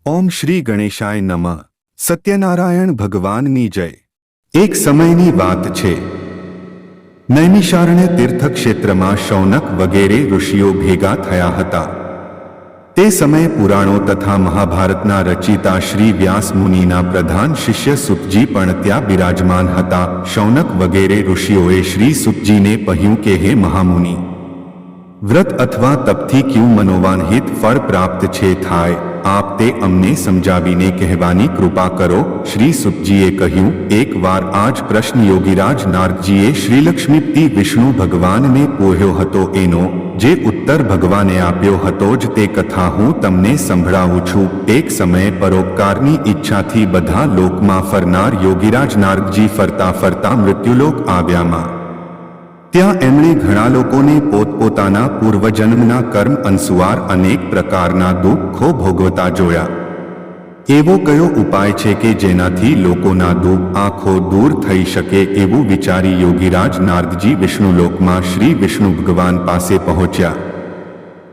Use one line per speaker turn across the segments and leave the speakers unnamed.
ઓમ શ્રી ગણેશાય નમઃ. સત્યનારાયણ ભગવાનની જય. એક સમયની વાત છે. નૈમિષારણ્ય તીર્થક્ષેત્રમાં શૌનક વગેરે ઋષિઓ ભેગા થયા હતા. તે સમયે પુરાણો તથા મહાભારતના રચિતા શ્રી વ્યાસ મુનિના પ્રધાન શિષ્ય સુતજી પણ ત્યાં બિરાજમાન હતા. શૌનક વગેરે ઋષિઓએ શ્રી સુતજીને કહ્યું કે હે મહામુનિ, વ્રત અથવા તપથી ક્યું મનોવાન હિત ફળ પ્રાપ્ત છે થાય, આપ તે અમને સમજાવીને કહેવાની કૃપા કરો. શ્રી સુતજીએ કહ્યું, એક વાર આ જ પ્રશ્ન યોગીરાજ નારદજીએ શ્રીલક્ષ્મીપતિ વિષ્ણુ ભગવાનને પૂછ્યો હતો. એનો જે ઉત્તર ભગવાને આપ્યો હતો જ તે કથા હું તમને સંભળાવું છું. એક સમયે પરોપકારની ઈચ્છાથી બધા લોકમાં ફરનાર યોગીરાજ નારદજી ફરતા ફરતા મૃત્યુલોક આવ્યામાં. ત્યાં એમણે ઘણા લોકોને પોતપોતાના પૂર્વજન્મના કર્મ અનુસાર અનેક પ્રકારના દુઃખો ભોગવતા જોયા. એવો કયો ઉપાય છે કે જેનાથી લોકોના દુઃખ આંખો દૂર થઈ શકે, એવું વિચારી યોગીરાજ નારદજી વિષ્ણુલોકમાં શ્રી વિષ્ણુ ભગવાન પાસે પહોંચ્યા.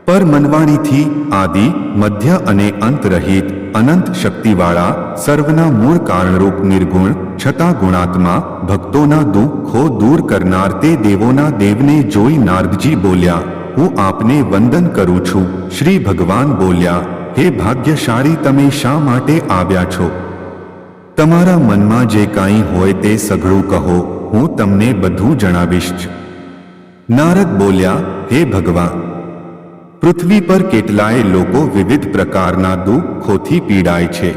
પર મનવાણીથી આદિ, મધ્ય અને અંત રહિત, અનંત શક્તિવાળા, સર્વના મૂળ કારણરૂપ નિર્ગુણ છતાં ગુણાત્મા, ભક્તોના દુઃખો દૂર કરનાર તે દેવોના દેવને જોઈ નારદજી બોલ્યા, હું આપને વંદન કરું છું. શ્રી ભગવાન બોલ્યા, હે ભાગ્યશાળી, તમે શા માટે આવ્યા છો? તમારા મનમાં જે કાંઈ હોય તે સઘળું કહો, હું તમને બધું જણાવીશ જ. નારદ બોલ્યા, હે ભગવાન, પૃથ્વી પર કેટલાય લોકો વિવિધ પ્રકારના દુઃખોથી પીડાય છે.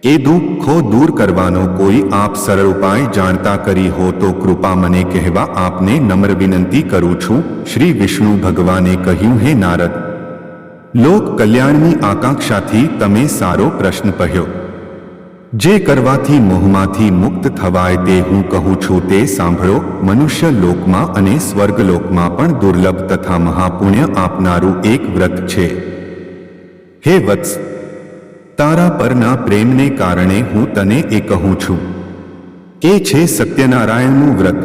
એ દુઃખો દૂર કરવાનો કોઈ આપ સરળ ઉપાય જાણતા કરી હો તો કૃપા મને કહેવા આપને નમ્ર વિનંતી કરું છું. શ્રી વિષ્ણુ ભગવાને કહ્યું, હે નારદ, લોક કલ્યાણની આકાંક્ષાથી તમે સારો પ્રશ્ન કહ્યો. જે કરવાથી મોહમાંથી મુક્ત થવાય તે હું કહું છું તે સાંભળો. મનુષ્ય લોકમાં અને સ્વર્ગલોકમાં પણ દુર્લભ તથા મહાપુણ્ય આપનારું એક વ્રત છે. હે વત્સ, તારા પરના પ્રેમને કારણે હું તને એ કહું છું. એ છે સત્યનારાયણનું વ્રત.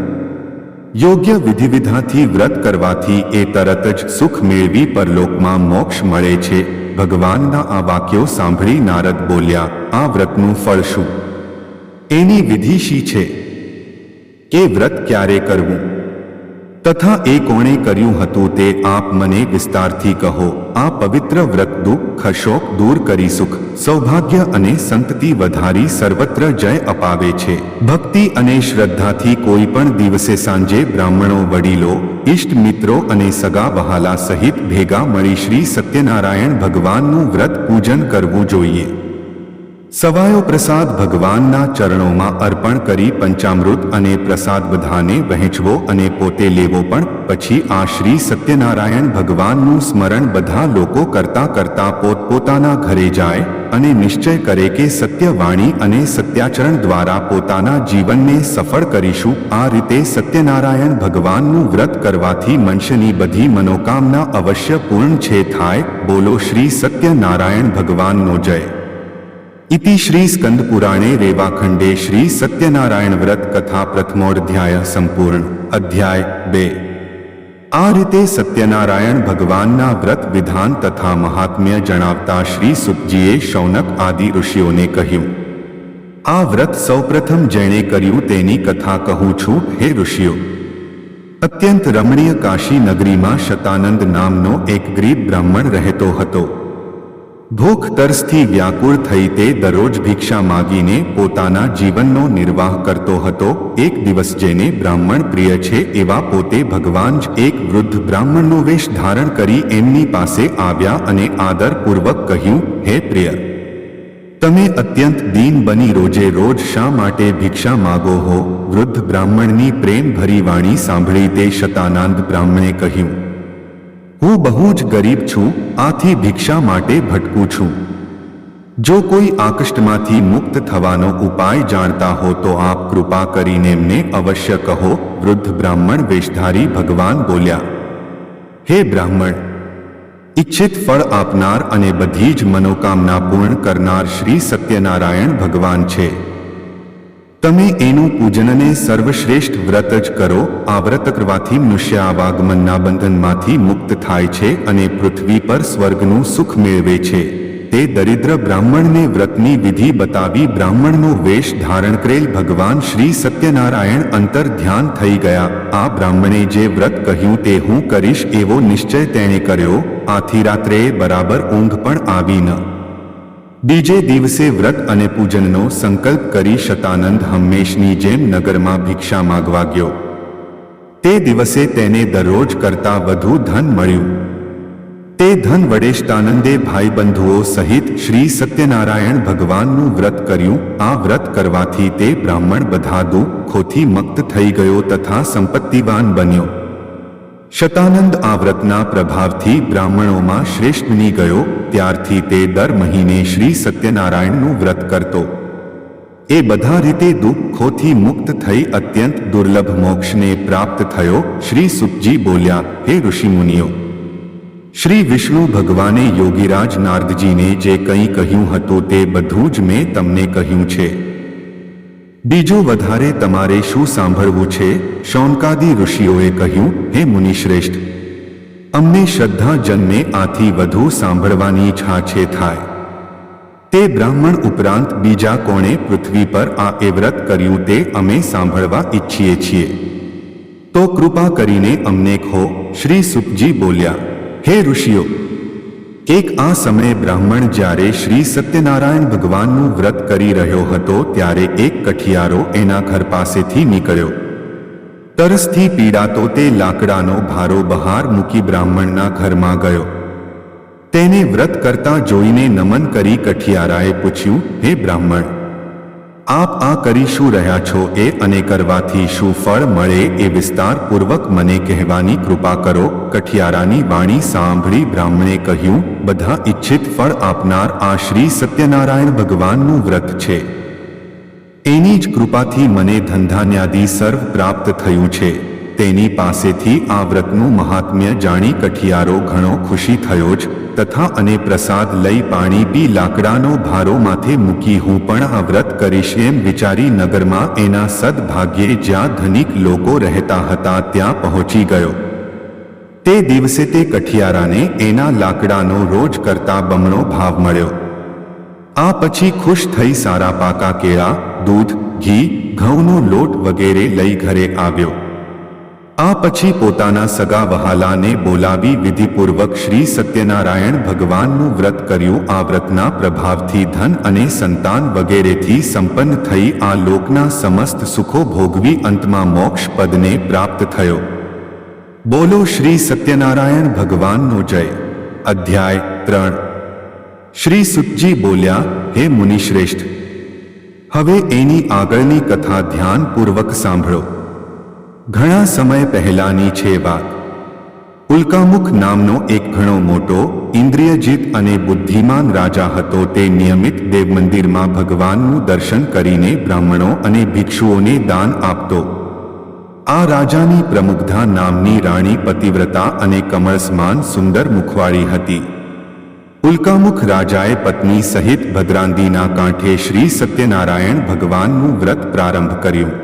યોગ્ય વિધિવિધાથી વ્રત કરવાથી એ તરત જ સુખ મેળવી પરલોકમાં મોક્ષ મળે છે. ભગવાનના આ વાક્યો સાંભળી નારદ બોલ્યા, આ વ્રતનું ફળ શું? એની વિધિ શી છે? એ વ્રત ક્યારે કરવું તથા એ કોણે કર્યું હતું તે આપ મને વિસ્તારથી કહો. આ પવિત્ર વ્રત દુઃખ શોક દૂર કરી સુખ, સૌભાગ્ય અને સંતતિ વધારી સર્વત્ર જય અપાવે છે. ભક્તિ અને શ્રદ્ધાથી કોઈ પણ દિવસે સાંજે બ્રાહ્મણો, વડીલો, ઇષ્ટ મિત્રો અને સગા વહાલા સહિત ભેગા મળી શ્રી સત્યનારાયણ ભગવાનનું વ્રત પૂજન કરવું જોઈએ. સવાયો પ્રસાદ ભગવાનના ચરણોમાં અર્પણ કરી પંચામૃત અને પ્રસાદ બધાને વહેંચવો અને પોતે લેવો. પણ પછી આ શ્રી સત્યનારાયણ ભગવાનનું સ્મરણ બધા લોકો કરતા કરતા પોતપોતાના ઘરે જાય અને નિશ્ચય કરે કે સત્યવાણી અને સત્યાચરણ દ્વારા પોતાના જીવનને સફળ કરીશું. આ રીતે સત્યનારાયણ ભગવાનનું વ્રત કરવાથી મનુષ્યની બધી મનોકામના અવશ્ય પૂર્ણ છે થાય. બોલો શ્રી સત્યનારાયણ ભગવાનનો જય. ઇતિ શ્રી સ્કંદ પુરાણે રેવાખંડે શ્રી સત્યનારાયણ વ્રત કથા પ્રથમોધ્યાય સંપૂર્ણ. અધ્યાય 2. આ રીતે સત્યનારાયણ ભગવાનના વ્રત વિધાન તથા મહાત્મ્ય જણાવતા શ્રી સુતજીએ શૌનક આદિ ઋષિઓને કહ્યું, આ વ્રત સૌપ્રથમ જેણે કર્યું તેની કથા કહું છું. હે ઋષિઓ, અત્યંત રમણીય કાશી નગરીમાં શતાનંદ નામનો એક ગરીબ બ્રાહ્મણ રહેતો હતો. ભૂખ તરસથી વ્યાકુળ થઈ તે દરરોજ ભિક્ષા માગીને પોતાના જીવનનો નિર્વાહ કરતો હતો. એક દિવસ જેને બ્રાહ્મણ પ્રિય છે એવા પોતે ભગવાન જ એક વૃદ્ધ બ્રાહ્મણનો વેશ ધારણ કરી એમની પાસે આવ્યા અને આદરપૂર્વક કહ્યું, હે પ્રિય, તમે અત્યંત દીન બની રોજે રોજ શા માટે ભિક્ષા માગો હો? વૃદ્ધ બ્રાહ્મણની પ્રેમ ભરી વાણી સાંભળી તે શતાનંદ બ્રાહ્મણે કહ્યું, હું બહુ જ ગરીબ છું, આથી ભિક્ષા માટે ભટકું છું. જો કોઈ આકષ્ટમાંથી મુક્ત થવાનો ઉપાય જાણતા હો તો આપ કૃપા કરીને એમને અવશ્ય કહો. વૃદ્ધ બ્રાહ્મણ વેશધારી ભગવાન બોલ્યા, હે બ્રાહ્મણ, ઈચ્છિત ફળ આપનાર અને બધી જ મનોકામના પૂર્ણ કરનાર શ્રી સત્યનારાયણ ભગવાન છે. તમે એનું પૂજનને સર્વશ્રેષ્ઠ વ્રત જ કરો. આ વ્રત કરવાથી મનુષ્ય આવાગમનના બંધનમાંથી મુક્ત થાય છે અને પૃથ્વી પર સ્વર્ગનું સુખ મેળવે છે. તે દરિદ્ર બ્રાહ્મણને વ્રતની વિધિ બતાવી બ્રાહ્મણનો વેશ ધારણ કરેલ ભગવાન શ્રી સત્યનારાયણ અંતર ધ્યાન થઈ ગયા. આ બ્રાહ્મણે જે વ્રત કહ્યું તે હું કરીશ એવો નિશ્ચય તેણે કર્યો. આથી રાત્રે બરાબર ઊંઘ પણ આવી ન. બીજે દિવસે વ્રત અને પૂજનનો સંકલ્પ કરી શતાનંદ હંમેશની જેમ નગરમાં ભિક્ષા માગવા ગયો. તે દિવસે તેને દરરોજ કરતાં વધુ ધન મળ્યું. તે ધન વડે શતાનંદે ભાઈબંધુઓ સહિત શ્રી સત્યનારાયણ ભગવાનનું વ્રત કર્યું. આ વ્રત કરવાથી તે બ્રાહ્મણ બધા દુઃખોથી મુક્ત થઈ ગયો તથા સંપત્તિવાન બન્યો. શતાનંદ આ વ્રતના પ્રભાવથી બ્રાહ્મણોમાં શ્રેષ્ઠ બની ગયો. ત્યારથી તે દર મહિને શ્રી સત્યનારાયણનું વ્રત કરતો. એ બધા રીતે દુઃખોથી મુક્ત થઈ અત્યંત દુર્લભ મોક્ષને પ્રાપ્ત થયો. શ્રી સુતજી બોલ્યા, હે ઋષિમુનિઓ, શ્રી વિષ્ણુ ભગવાને યોગીરાજ નારદજીને જે કંઈ કહ્યું હતું તે બધું જ મેં તમને કહ્યું છે. બીજું વધારે તમારે શું સાંભળવું છે? શૌનકાદિ ઋષિઓએ કહ્યું, હે મુનિશ્રેષ્ઠ, અમને શ્રદ્ધા જન્મે આથી વધુ સાંભળવાની ઈચ્છા છે થાય. તે બ્રાહ્મણ ઉપરાંત બીજા કોણે પૃથ્વી પર આ એ વ્રત કર્યું તે અમે સાંભળવા ઈચ્છીએ છીએ. તો કૃપા કરીને અમને કહો. શ્રી સુતજી બોલ્યા, હે ઋષિઓ, એક આ સમયે બ્રાહ્મણ જ્યારે શ્રી સત્યનારાયણ ભગવાનનું વ્રત કરી રહ્યો હતો ત્યારે એક કઠિયારો એના ઘર પાસેથી નીકળ્યો. તરસથી પીડાતો તે લાકડાનો ભારો બહાર મૂકી બ્રાહ્મણના ઘરમાં ગયો. તેને વ્રત કરતા જોઈને નમન કરી કઠિયારાએ પૂછ્યું, હે બ્રાહ્મણ, આપ આ કરી શું રહ્યા છો એ અને કરવાથી શું ફળ મળે એ વિસ્તારપૂર્વક મને કહેવાની કૃપા કરો. કઠિયારાની વાણી સાંભળી બ્રાહ્મણે કહ્યું, બધા ઈચ્છિત ફળ આપનાર આ શ્રી સત્યનારાયણ ભગવાનનું વ્રત છે. એની જ કૃપાથી મને ધનધાન્યાદિ સર્વ પ્રાપ્ત થયું છે. તેની પાસેથી આ વ્રતનું મહાત્મ્ય જાણી કઠિયારો ઘણો ખુશી થયો જ તથા અને પ્રસાદ લઈ પાણી પી લાકડાનો ભારો માથે મૂકી હું પણ આ વ્રત કરીશ એમ વિચારી નગરમાં એના સદભાગ્યે જ્યાં ધનિક લોકો રહેતા હતા ત્યાં પહોંચી ગયો. તે દિવસે તે કઠિયારાને એના લાકડાનો રોજ કરતા બમણો ભાવ મળ્યો. આ પછી ખુશ થઈ સારા પાકા કેળા, દૂધ, ઘી, ઘઉંનો લોટ વગેરે લઈ ઘરે આવ્યો. આ પછી પોતાના સગા વહાલાને બોલાવી વિધિપૂર્વક શ્રી સત્યનારાયણ ભગવાનનું વ્રત કર્યું. આ વ્રતના પ્રભાવથી ધન અને સંતાન વગેરેથી સંપન્ન થઈ આ લોકના સમસ્ત સુખો ભોગવી અંતમાં મોક્ષ પદને પ્રાપ્ત થયો. બોલો શ્રી સત્યનારાયણ ભગવાનનો જય. અધ્યાય 3. શ્રી સુતજી બોલ્યા, હે મુનિશ્રેષ્ઠ, હવે એની આગળની કથા ધ્યાનપૂર્વક સાંભળો. ઘણા સમય પહેલાની છે વાત. ઉલ્કામુખ નામનો એક ઘણો મોટો, ઇન્દ્રિયજીત અને બુદ્ધિમાન રાજા હતો. તે નિયમિત દેવ મંદિરમાં ભગવાનનું દર્શન કરીને બ્રાહ્મણો અને ભિક્ષુઓને દાન આપતો. આ રાજાની પ્રમુગ્ધા નામની રાણી પતિવ્રતા અને કમળ સમાન સુંદર મુખવાળી હતી. ઉલ્કામુખ રાજાએ પત્ની સહિત ભદ્રાંદીના કાંઠે શ્રી સત્યનારાયણ ભગવાનનું વ્રત પ્રારંભ કર્યું.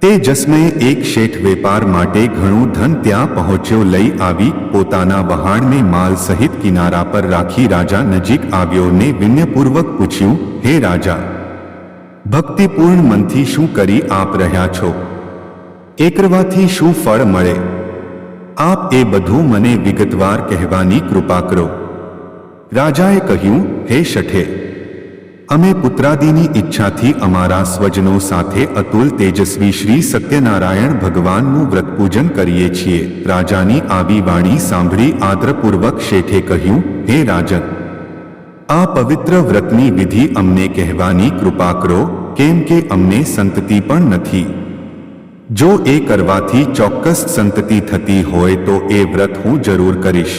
તે જસમયે એક શેઠ વેપાર માટે ઘણું ધન ત્યાં પહોંચ્યો. લઈ આવી પોતાના વહાણને માલ સહિત કિનારા પર રાખી રાજા નજીક આવ્યો ને વિનયપૂર્વક પૂછ્યું, હે રાજા, ભક્તિપૂર્ણ મનથી શું કરી આપ રહ્યા છો? એ કરવાથી શું ફળ મળે? આપ એ બધું મને વિગતવાર કહેવાની કૃપા કરો. રાજાએ કહ્યું, હે શઠે, અમે પુત્રાદિની ઈચ્છાથી અમારા સ્વજનો સાથે અતુલ તેજસ્વી શ્રી સત્યનારાયણ ભગવાનનું વ્રત પૂજન કરીએ છીએ. રાજાની આવી વાણી સાંભળી આદરપૂર્વક શેઠે કહ્યું, હે રાજન, આ પવિત્ર વ્રતની વિધિ અમને કહેવાની કૃપા કરો, કેમ કે અમને સંતતિ પણ નથી. જો એ કરવાથી ચોક્કસ સંતતિ થતી હોય તો એ વ્રત હું જરૂર કરીશ.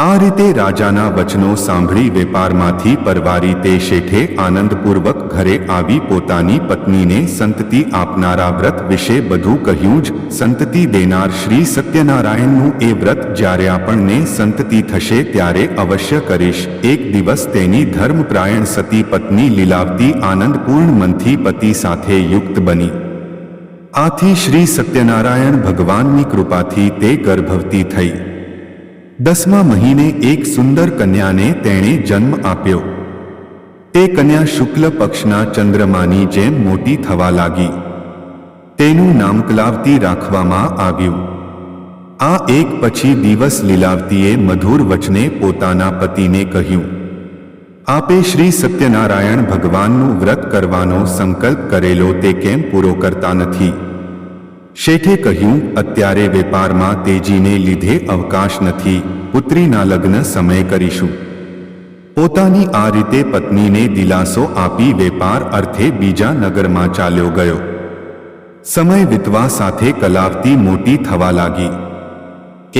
આ રીતે રાજાના વચનો સાંભળી વેપારમાંથી પરવારી તે શેઠે આનંદપૂર્વક ઘરે આવી પોતાની પત્નીને સંતતિ આપનારા વ્રત વિશે બધું કહ્યું જ. સંતતિ દેનાર શ્રી સત્યનારાયણનું એ વ્રત જ્યારે આપણને સંતતિ થશે ત્યારે અવશ્ય કરીશ. એક દિવસ તેની ધર્મપ્રાયણ સતી પત્ની લીલાવતી આનંદપૂર્ણ મનથી પતિ સાથે યુક્ત બની. આથી શ્રી સત્યનારાયણ ભગવાનની કૃપાથી તે ગર્ભવતી થઈ. 10મા મહિને એક સુંદર કન્યાને તેણે જન્મ આપ્યો. તે કન્યા શુક્લ પક્ષના ચંદ્રમાની જેમ મોટી થવા લાગી. તેનું નામ કલાવતી રાખવામાં આવ્યું. આ એક પછી દિવસ લીલાવતીએ મધુર વચને પોતાના પતિને કહ્યું, આપે શ્રી સત્યનારાયણ ભગવાનનું વ્રત કરવાનો સંકલ્પ કરેલો તે કેમ પૂરો કરતા નથી? શેઠે કહ્યું, અત્યારે વેપારમાં તેજીને લીધે અવકાશ નથી, પુત્રીના લગ્ન સમય કરીશું. પોતાની આ રીતે પત્નીને દિલાસો આપી વેપાર અર્થે બીજા નગરમાં ચાલ્યો ગયો. સમય વીતવા સાથે કલાવતી મોટી થવા લાગી.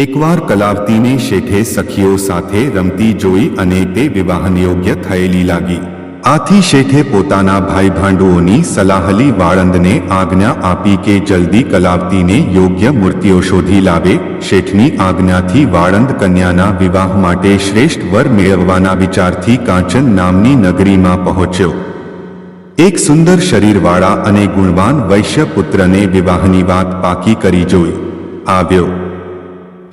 એકવાર કલાવતીને શેઠે સખીઓ સાથે રમતી જોઈ અને તે વિવાહયોગ્ય થયેલી લાગી. આથી શેઠે પોતાના ભાઈ ભાંડુઓની સલાહલી વાળંદને આજ્ઞા આપી કે જલ્દી કલાવતીને યોગ્ય મૂર્તિઓ શોધી લાવે. શેઠની આજ્ઞાથી વાળંદ કન્યાના વિવાહ માટે શ્રેષ્ઠ વર મેળવવાના વિચારથી કાંચન નામની નગરીમાં પહોંચ્યો. એક સુંદર શરીરવાળા અને ગુણવાન વૈશ્ય પુત્રને વિવાહની વાત પાકી કરી જોઈ આવ્યો.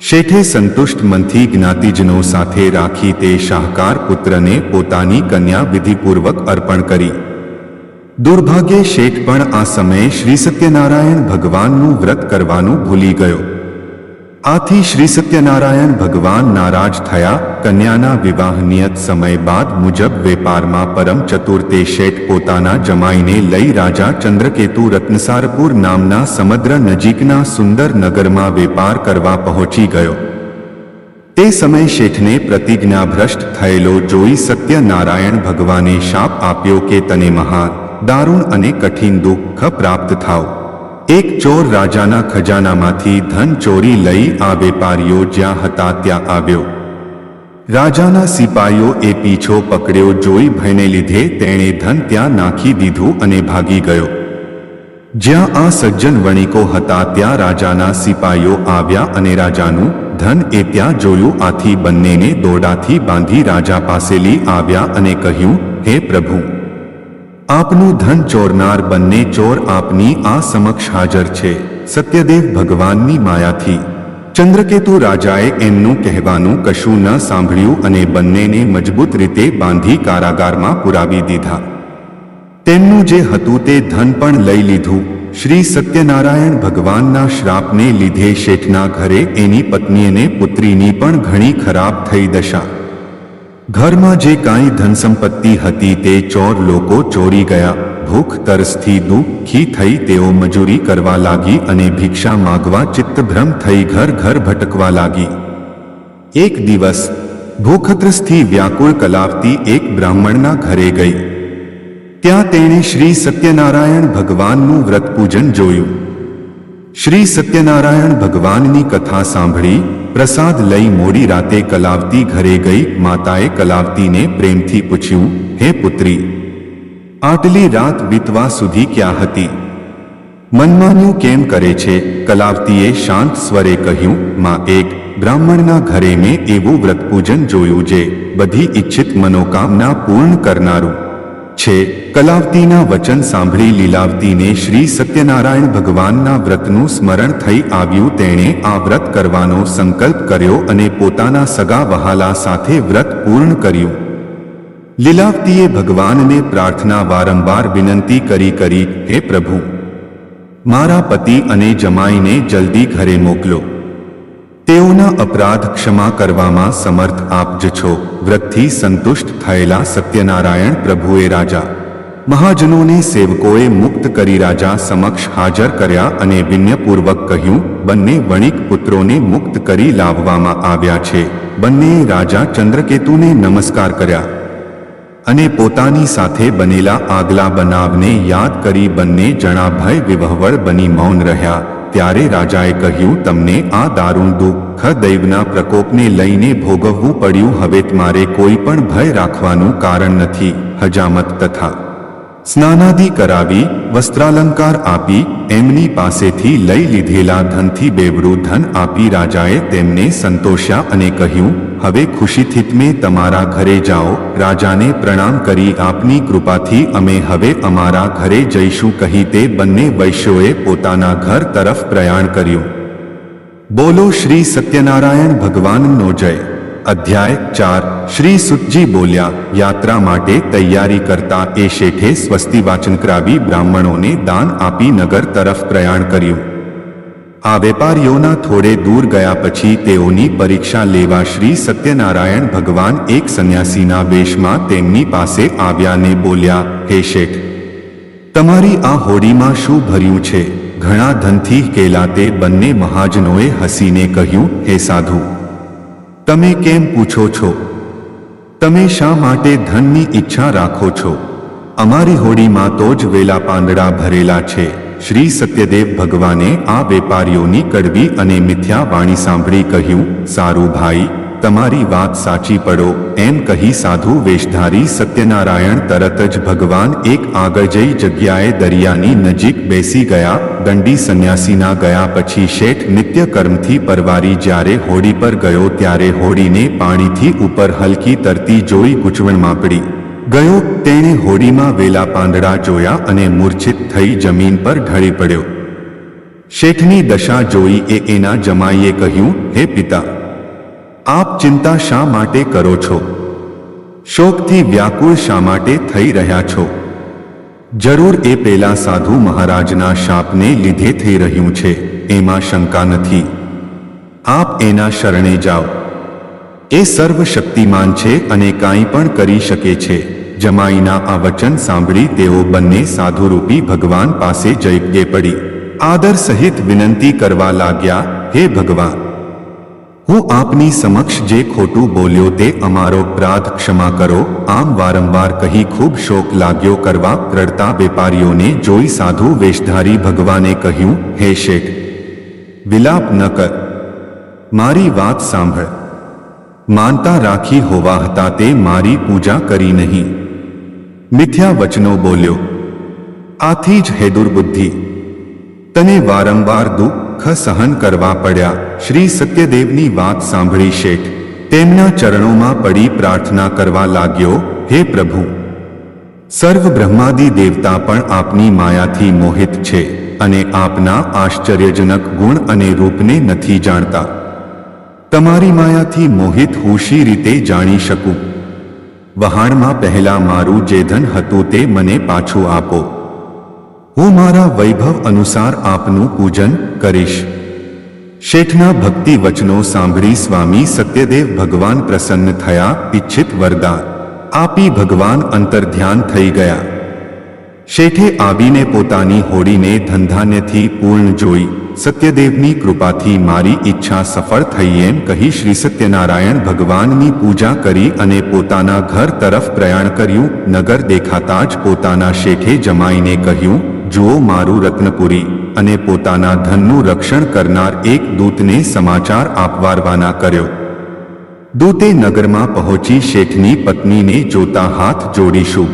શેઠે સંતુષ્ટ મનથી જ્ઞાતિજનો સાથે રાખી તે શાહકાર પુત્રને પોતાની કન્યા વિધિપૂર્વક અર્પણ કરી. દુર્ભાગ્યે શેઠ પણ આ સમયે શ્રી સત્યનારાયણ ભગવાનનું વ્રત કરવાનું ભૂલી ગયો. આથી શ્રી સત્યનારાયણ ભગવાન નારાજ થયા. કન્યાના વિવાહ નિયત સમય બાદ મુજબ વેપારમાં પરમ ચતુર તે શેઠ પોતાના જમાઈને લઈ રાજા ચંદ્રકેતુ રત્નસારપુર નામના સમુદ્ર નજીકના સુંદર નગરમાં વેપાર કરવા પહોંચી ગયો. તે સમયે શેઠને પ્રતિજ્ઞાભ્રષ્ટ થયેલો જોઈ સત્યનારાયણ ભગવાને શાપ આપ્યો કે તને મહાન, દારૂણ અને કઠિન દુઃખ પ્રાપ્ત થાવ. એક ચોર રાજાના ખજાનામાંથી ધન ચોરી લઈ આ વેપારીઓ જ્યાં હતા ત્યાં આવ્યો. રાજાના સિપાહીઓ એ પીછો પકડ્યો જોઈ ભયને લીધે તેણે ધન ત્યાં નાખી દીધું અને ભાગી ગયો. જ્યાં આ સજ્જન વણિકો હતા ત્યાં રાજાના સિપાહીઓ આવ્યા અને રાજાનું ધન એ ત્યાં જોયું. આથી બંનેને દોરડાથી બાંધી રાજા પાસે લઈ આવ્યા અને કહ્યું, હે પ્રભુ, આપનું ધન ચોરનાર બંને ચોર આપની આ સમક્ષ હાજર છે. સત્યદેવ ભગવાનની માયાથી ચંદ્રકેતુ રાજાએ એમનું કહેવાનું કશું ન સાંભળ્યું અને બંનેને મજબૂત રીતે બાંધી કારાગારમાં પુરાવી દીધા. તેમનું જે હતું તે ધન પણ લઈ લીધું. શ્રી સત્યનારાયણ ભગવાનના શ્રાપને લીધે શેઠના ઘરે એની પત્ની અને પુત્રીની પણ ઘણી ખરાબ થઈ દશા. ઘરમાં જે કાંઈ ધનસંપત્તિ હતી તે ચોર લોકો ચોરી ગયા. ભૂખ તરસથી દુઃખી થઈ તેઓ મજૂરી કરવા લાગી અને ભિક્ષા માગવા ચિત્તભ્રમ થઈ ઘર ઘર ભટકવા લાગી. એક દિવસ ભૂખત્રસથી વ્યાકુળ કલાવતી એક બ્રાહ્મણના ઘરે ગઈ. ત્યાં તેણે શ્રી સત્યનારાયણ ભગવાનનું વ્રત પૂજન જોયું. શ્રી સત્યનારાયણ ભગવાનની કથા સાંભળી. પ્રસાદ લઈ મોડી રાતે કલાવતી ઘરે ગઈ. માતાએ કલાવતીને પ્રેમથી પૂછ્યું, હે પુત્રી, આટલી રાત વીતવા સુધી ક્યાં હતી? મનમાન્યું કેમ કરે છે? કલાવતીએ શાંત સ્વરે કહ્યું, માં, એક બ્રાહ્મણના ઘરે મેં એવું વ્રત પૂજન જોયું જે બધી ઈચ્છિત મનોકામના પૂર્ણ કરનારું છે. કલાવતીના વચન સાંભળી લીલાવતીને શ્રી સત્યનારાયણ ભગવાનના વ્રતનું સ્મરણ થઈ આવ્યું. તેણે આ વ્રત કરવાનો સંકલ્પ કર્યો અને પોતાના સગા વહાલા સાથે વ્રત પૂર્ણ કર્યું. લીલાવતીએ ભગવાનને પ્રાર્થના વારંવાર વિનંતી કરી, હે પ્રભુ, મારા પતિ અને જમાઈને જલ્દી ઘરે મોકલો. તેઓના અપરાધ ક્ષમા કરવામાં સમર્થ આપ જ છો. વ્રતથી સંતુષ્ટ થયેલા સત્યનારાયણ પ્રભુએ રાજા મહાજનોને સેવકોએ મુક્ત કરી રાજા સમક્ષ હાજર કર્યા અને વિનયપૂર્વક કહ્યું, બંને વણિક પુત્રોને મુક્ત કરી લાવવામાં આવ્યા છે. બંનેએ રાજા ચંદ્રકેતુને નમસ્કાર કર્યા અને પોતાની સાથે બનેલા આગલા બનાવને યાદ કરી બંને જણા ભય વિવહવળ બની મૌન રહ્યા. ત્યારે રાજાએ કહ્યું, તમને આ દારૂણ દુઃખ દૈવના પ્રકોપને લઈને ભોગવવું પડ્યું. હવે તમારે કોઈ પણ ભય રાખવાનું કારણ નથી. હજામત તથા સ્નાનાદિ કરાવી, વસ્ત્રાલંકાર આપી, એમની પાસેથી લઈ લીધેલા ધનથી બેવડું ધન આપી રાજાએ તેમને સંતોષ્યા અને કહ્યું, હવે ખુશીથી તમે તમારા ઘરે જાઓ. રાજાને પ્રણામ કરી, આપની કૃપાથી અમે હવે અમારા ઘરે જઈશું કહી તે બંને વૈશ્યોએ પોતાના ઘર તરફ પ્રયાણ કર્યું. બોલો શ્રી સત્યનારાયણ ભગવાનનો જય। અધ્યાય 4। શ્રી સુતજી બોલ્યા, યાત્રા માટે તૈયારી કરતા એ શેઠે સ્વસ્તિ વાચન કરાવી બ્રાહ્મણોને દાન આપી નગર તરફ પ્રયાણ કર્યું। આ વેપારીઓના થોડે દૂર ગયા પછી તેઓની પરીક્ષા લેવા શ્રી સત્યનારાયણ ભગવાન એક સંન્યાસીના વેશમાં તેમની પાસે આવ્યા ને બોલ્યા, હે શેઠ, તમારી આ હોડીમાં શું ભર્યું છે? ઘણા ધનથી કેલાતે બંને મહાજનોએ હસીને કહ્યું, હે સાધુ, તમે કેમ પૂછો છો? તમે શા માટે ધનની ઈચ્છા રાખો છો? અમારી હોડીમાં તો જ વેલા પાંદડા ભરેલા છે। શ્રી સત્યદેવ ભગવાને આ વેપારીઓની કડવી અને મિથ્યા વાણી સાંભળી કહ્યું, સારું ભાઈ, તમારી વાત સાચી પડો। એમ કહી સાધુ વેશધારી સત્યનારાયણ તરત જ ભગવાન એક આગળ જઈ જગ્યાએ દરિયાની નજીક બેસી ગયા। દંડી સંન્યાસીના ગયા પછી શેઠ નિત્ય કર્મથી પરવારી જ્યારે હોડી પર ગયો ત્યારે હોડીને પાણીથી ઉપર હલકી તરતી જોઈ ગૂંચવણમાં પડી ગયો। તેણે હોડીમાં વેલા પાંદડા જોયા અને મૂર્છિત થઈ જમીન પર ઢળી પડ્યો। શેઠની દશા જોઈ એના જમાઈએ કહ્યું, હે પિતા, આપ ચિંતા શા માટે કરો છો? શોકથી વ્યાકુળ શા માટે થઈ રહ્યા છો? જરૂર એ પેલા સાધુ મહારાજના શાપને લીધે થઈ રહ્યું છે, એમાં શંકા નથી। આપ એના શરણે જાઓ। એ સર્વશક્તિમાન છે અને કાંઈ પણ કરી શકે છે। જમાઈના આ વચન સાંભળી તેઓ બંને સાધુરૂપી ભગવાન પાસે જઈ પડી આદર સહિત વિનંતી કરવા લાગ્યા, હે ભગવાન, હું આપની સમક્ષ જે ખોટું બોલ્યો તે અમારો અપરાધ ક્ષમા કરો। આમ વારંવાર કહી ખૂબ શોક લાગ્યો કરવા। રડતા વેપારીઓને જોઈ સાધુ વેશધારી ભગવાને કહ્યું, હે શેઠ, વિલાપ ન કર, મારી વાત સાંભળ। માનતા રાખી હોવા હતા તે મારી પૂજા કરી નહીં, મિથ્યા વચનો બોલ્યો, આથી જ હે દુર્બુદ્ધિ, તને વારંવાર દુઃખ સહન કરવા પડ્યા। શ્રી સત્યદેવની વાત સાંભળી શેઠ તેમના ચરણોમાં પડી પ્રાર્થના કરવા લાગ્યો, હે પ્રભુ, સર્વ બ્રહ્માદિ દેવતા પણ આપની માયાથી મોહિત છે અને આપના આશ્ચર્યજનક ગુણ અને રૂપને નથી જાણતા। તમારી માયાથી મોહિત હું શી રીતે જાણી શકું? વહાણમાં પહેલા મારું જે ધન હતું તે મને પાછું આપો। હું મારા વૈભવ અનુસાર આપનું પૂજન કરીશ। શેઠના ભક્તિ વચનો સાંભળી સ્વામી સત્યદેવ ભગવાન પ્રસન્ન થયા। ઈચ્છિત વરદાન આપી ભગવાન અંતર્ધ્યાન થઈ ગયા। શેઠે આવીને પોતાની હોડીને ધનધાન્યથી પૂર્ણ જોઈ। સત્યદેવની કૃપાથી મારી ઈચ્છા સફળ થઈ એમ કહી શ્રી સત્યનારાયણ ભગવાનની પૂજા કરી અને પોતાના ઘર તરફ પ્રયાણ કર્યું। નગર દેખાતા જ પોતાના શેઠે જમાઈને કહ્યું, જુઓ, મારું રત્નપુરી અને પોતાના ધનનું રક્ષણ કરનાર એક દૂતને સમાચાર આપવારવાના કર્યો। દૂતે નગરમાં પહોંચી શેઠની પત્નીને જોતા હાથ જોડીશું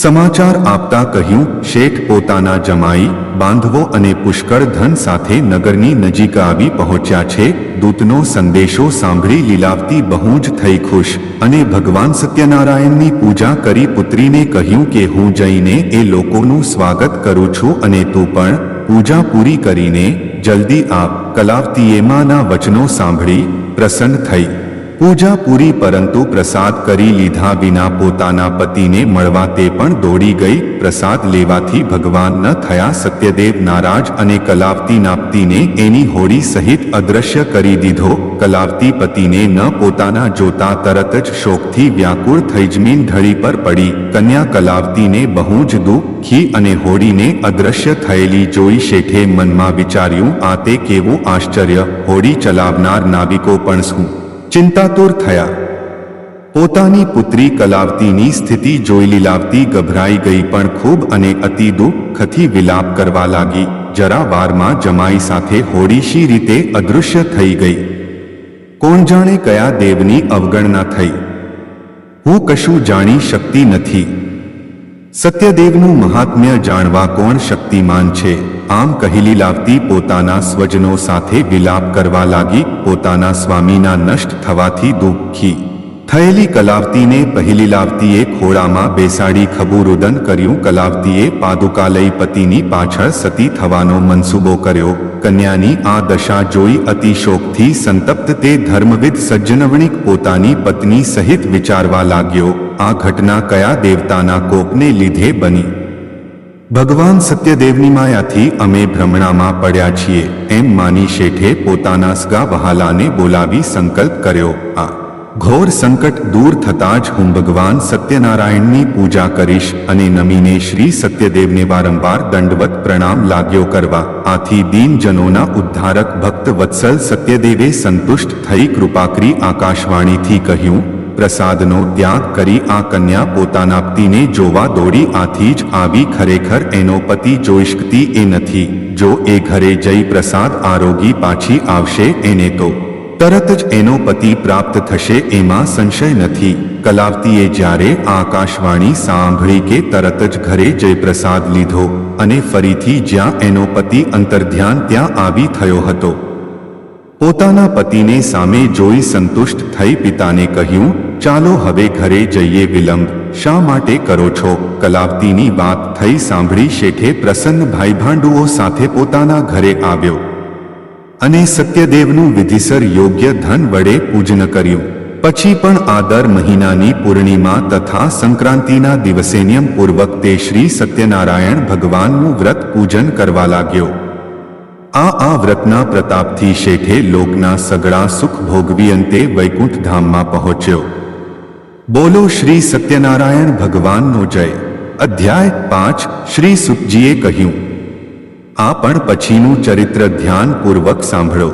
સમાચાર આપતા કહ્યું, શેઠ પોતાના જમાઈ, બાંધવો અને પુષ્કળ ધન સાથે નગરની નજીક આવી પહોંચ્યા છે। દૂતનો સંદેશો સાંભળી લીલાવતી બહુ જ થઈ ખુશ અને ભગવાન સત્યનારાયણની પૂજા કરી પુત્રીને કહ્યું કે હું જઈને એ લોકોનું સ્વાગત કરું છું અને તું પણ પૂજા પૂરી કરીને જલ્દી આવ। કલાવતીએ માના વચનો સાંભળી પ્રસન્ન થઈ। પૂજા પૂરી પરંતુ પ્રસાદ કરી લીધા વિના પોતાના પતિને મળવા તે પણ દોડી ગઈ। પ્રસાદ લેવાથી ભગવાન ન થયા। સત્યદેવ નારાજ અને કલાવતીના પતિને એની હોડી સહિત અદૃશ્ય કરી દીધો। કલાવતી પતિને ન પોતાના જોતા તરત જ શોકથી વ્યાકુળ થઈ જમીન ઢળી પર પડી। કન્યા કલાવતીને બહુ જ દુઃખી અને હોડીને અદૃશ્ય થયેલી જોઈ શેઠે મનમાં વિચાર્યું, આ તે કેવું આશ્ચર્ય! હોડી ચલાવનાર નાવિકો પણ શું ચિંતાતુર થયા। પોતાની પુત્રી કલાવતીની સ્થિતિ જોઈ લીલાવતી ગભરાઈ ગઈ પણ ખૂબ અને અતિ દુઃખથી વિલાપ કરવા લાગી। જરા વારમાં જમાઈ સાથે હોડી શી રીતે અદૃશ્ય થઈ ગઈ? કોણ જાણે કયા દેવની અવગણના થઈ? હું કશું જાણી શકતી નથી। સત્યદેવનું મહાત્મ્ય જાણવા કોણ શક્તિમાન છે? આમ કહી લીલાવતી પોતાના સ્વજનો સાથે વિલાપ કરવા લાગી। પોતાના સ્વામીના નષ્ટ થવાથી દુઃખી થયેલી કલાવતીને પહેલી લાવતીએ ખોળામાં બેસાડી ખબુરુદન કર્યું. કલાવતીએ પાદુકા લઈ પતિની પાછળ સતી થવાનો મનસૂબો કર્યો. કન્યાની આ દશા જોઈ અતિ શોકથી સંતપ્ત તે ધર્મવિદ સજ્જનવણિક પોતાની પત્ની સહિત વિચારવા લાગ્યો, આ ઘટના કયા દેવતાના કોપને લીધે બની? ભગવાન સત્યદેવની માયાથી અમે ભ્રમણામાં પડ્યા છીએ એમ માની શેઠે પોતાના સગા વહાલાને બોલાવી સંકલ્પ કર્યો. આ ઘોર સંકટ દૂર થતાં જ હું ભગવાન સત્યનારાયણની પૂજા કરીશ અને નમીને શ્રી સત્યદેવને વારંવાર દંડવત પ્રણામ લાગ્યો કરવા. આથી દીનજનોના ઉદ્ધારક ભક્ત વત્સલ સત્યદેવે સંતુષ્ટ થઈ કૃપા કરી આકાશવાણીથી કહ્યું, પ્રસાદનો ત્યાગ કરી આ કન્યા પોતાના પતિને જોવા દોડી આથી જ આવી. ખરેખર એનો પતિ જોઈ શકતી એ નથી. જો એ ઘરે જઈ પ્રસાદ આરોગી પાછી આવશે એને તો તરત જ એનો પતિ પ્રાપ્ત થશે એમાં સંશય નથી. કલાવતીએ જ્યારે આકાશવાણી સાંભળી કે તરત જ ઘરે જઈ પ્રસાદ લીધો અને ફરીથી જ્યાં એનો પતિ અંતર્ધ્યાન ત્યાં આવી થયો હતો. પોતાના પતિને સામે જોઈ સંતુષ્ટ થઈ પિતાને કહ્યું, ચાલો હવે ઘરે જઈએ. વિલંબ શા માટે કરો છો? કલાવતીની વાત થઈ સાંભળી શેઠે પ્રસન્ન ભાઈભાંડુઓ સાથે પોતાના ઘરે આવ્યો અને સત્યદેવનું વિધિસર યોગ્ય ધન વડે પૂજન કર્યું. પછી પણ આ દર મહિનાની પૂર્ણિમા તથા સંક્રાંતિના દિવસે નિયમપૂર્વક તે શ્રી સત્યનારાયણ ભગવાનનું વ્રત પૂજન કરવા લાગ્યો. આ વ્રતના પ્રતાપથી શેઠે લોકના સગળા સુખ ભોગવી અંતે વૈકુંઠ ધામમાં પહોંચ્યો. બોલો શ્રી સત્યનારાયણ ભગવાનનો જય. અધ્યાય 5. શ્રી સુતજીએ કહ્યું. આ પણ પછીનું ચરિત્ર ધ્યાનપૂર્વક સાંભળો.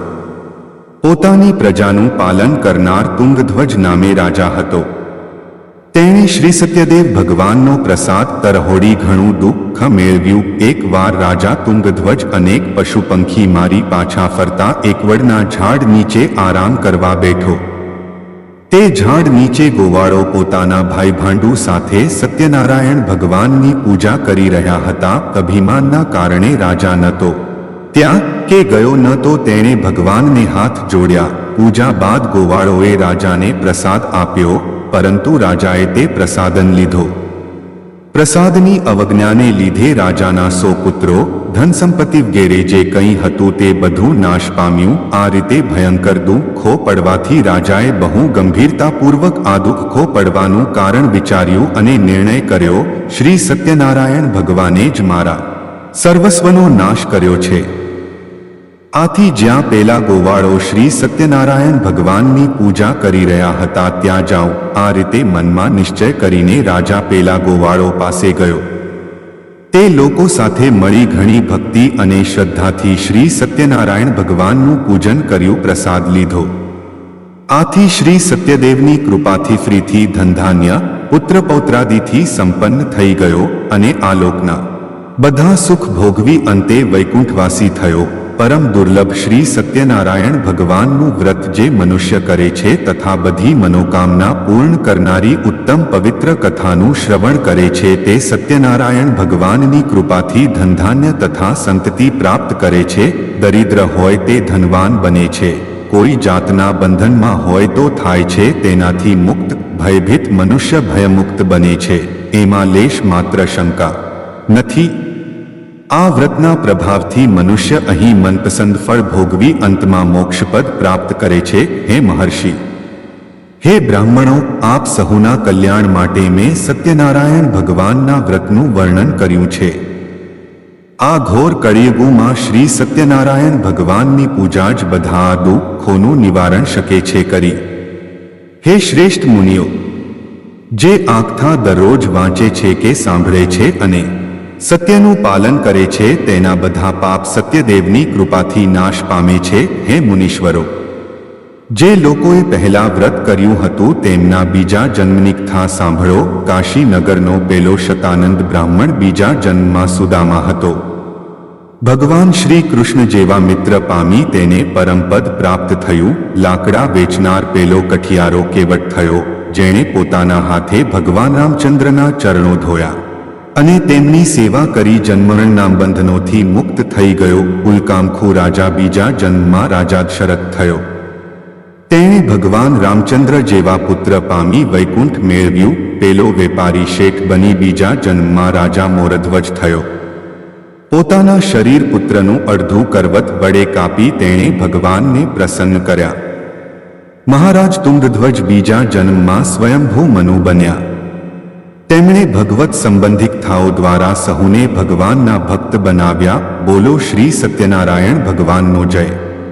પોતાની પ્રજાનું પાલન કરનાર તુંગધ્વજ નામે રાજા હતો. તેણે શ્રી સત્યદેવ ભગવાનનો પ્રસાદ તરહોડી ઘણું દુઃખ મેળવ્યું. એકવાર રાજા તુંગધ્વજ અનેક પશુ પંખી મારી પાછા ફરતા એક વડના ઝાડ નીચે આરામ કરવા બેઠો. તે ઝાડ નીચે ગોવાળો પોતાના ભાઈભાંડુ સાથે સત્યનારાયણ ભગવાનની પૂજા કરી રહ્યા હતા. અભિમાનના કારણે રાજા ન તો ત્યાં કે ગયો ન તો તેણે ભગવાનને હાથ જોડ્યા. પૂજા બાદ ગોવાળોએ રાજાને પ્રસાદ આપ્યો, પરંતુ રાજાએ તે પ્રસાદન લીધો. પ્રસાદની અવજ્ઞાને લીધે રાજાના 100 પુત્રો, ધન સંપત્તિ વગેરે જે કંઈ હતું તે બધું નાશ પામ્યું. આ રીતે ભયંકર દુઃખો પડવાથી રાજાએ બહુ ગંભીરતાપૂર્વક આ દુઃખો પડવાનું કારણ વિચાર્યું અને નિર્ણય કર્યો, શ્રી સત્યનારાયણ ભગવાને જ મારા સર્વસ્વનો નાશ કર્યો છે. આથી જ્યાં પેલા ગોવાળો શ્રી સત્યનારાયણ ભગવાનની પૂજા કરી રહ્યા હતા ત્યાં જાઉં. આ રીતે મનમાં નિશ્ચય કરીને રાજા પેલા ગોવાળો પાસે ગયો. તે લોકો સાથે મળી ઘણી ભક્તિ અને શ્રદ્ધાથી શ્રી સત્યનારાયણ ભગવાનનું પૂજન કર્યું, પ્રસાદ લીધો. આથી શ્રી સત્યદેવની કૃપાથી ફ્રીથી ધનધાન્ય પુત્ર પૌત્રાદિથી સંપન્ન થઈ ગયો અને આ લોકના બધા સુખ ભોગવી અંતે વૈકુંઠવાસી થયો. પરમ દુર્લભ શ્રી સત્યનારાયણ ભગવાનનું વ્રત જે મનુષ્ય કરે છે તથા બધી મનોકામના પૂર્ણ કરનારી ઉત્તમ પવિત્ર કથાનું શ્રવણ કરે છે તે સત્યનારાયણ ભગવાનની કૃપાથી ધનધાન્ય તથા સંતતિ પ્રાપ્ત કરે છે. દરિદ્ર હોય તે ધનવાન બને છે, કોઈ જાતના બંધનમાં હોય તો થાય છે તેનાથી મુક્ત. ભયભીત મનુષ્ય ભયમુક્ત બને છે, એમાં લેશ માત્ર શંકા નથી. આ વ્રતના પ્રભાવથી મનુષ્ય અહીં મનપસંદ ફળ ભોગવી અંતમાં મોક્ષપદ પ્રાપ્ત કરે છે. હે મહર્ષિ, હે બ્રાહ્મણો, આપ સહુના કલ્યાણ માટે મેં સત્યનારાયણ ભગવાનના વ્રતનું વર્ણન કર્યું છે. આ ઘોર કળિયુગમાં શ્રી સત્યનારાયણ ભગવાનની પૂજા જ બધા દુઃખોનું નિવારણ શકે છે કરી. હે શ્રેષ્ઠ મુનિઓ, જે આંખથી દરરોજ વાંચે છે કે સાંભળે છે અને સત્યનું પાલન કરે છે તેના બધા પાપ સત્યદેવની કૃપાથી નાશ પામે છે. હે મુનીશ્વરો, જે લોકોએ પહેલા વ્રત કર્યું હતું તેમના બીજા જન્મની કથા સાંભળો. કાશીનગરનો પેલો શતાનંદ બ્રાહ્મણ બીજા જન્મમાં સુદામા હતો. ભગવાન શ્રી કૃષ્ણ જેવા મિત્ર પામી તેને પરમપદ પ્રાપ્ત થયું. લાકડા વેચનાર પેલો કઠિયારો કેવટ થયો, જેણે પોતાના હાથે ભગવાન રામચંદ્રના ચરણો ધોયા અને તેમની સેવા કરી જન્મરણના બંધનોથી મુક્ત થઈ ગયો. ઉલ્કામખુ રાજા બીજા જન્મમાં રાજા દશરથ થયો. તેણે ભગવાન રામચંદ્ર જેવા પુત્ર પામી વૈકુંઠ મેળવ્યું. પેલો વેપારી શેઠ બની બીજા જન્મમાં રાજા મોરધ્વજ થયો. પોતાના શરીર પુત્રનું અડધું કરવત વડે કાપી તેણે ભગવાનને પ્રસન્ન કર્યા. મહારાજ તુંગધ્વજ બીજા જન્મમાં સ્વયંભૂ મનુ બન્યા. તેમણે ભગવત સંબંધિકતાઓ દ્વારા સહુને ભગવાનના ભક્ત બનાવ્યા. બોલો શ્રી સત્યનારાયણ ભગવાનનો જય.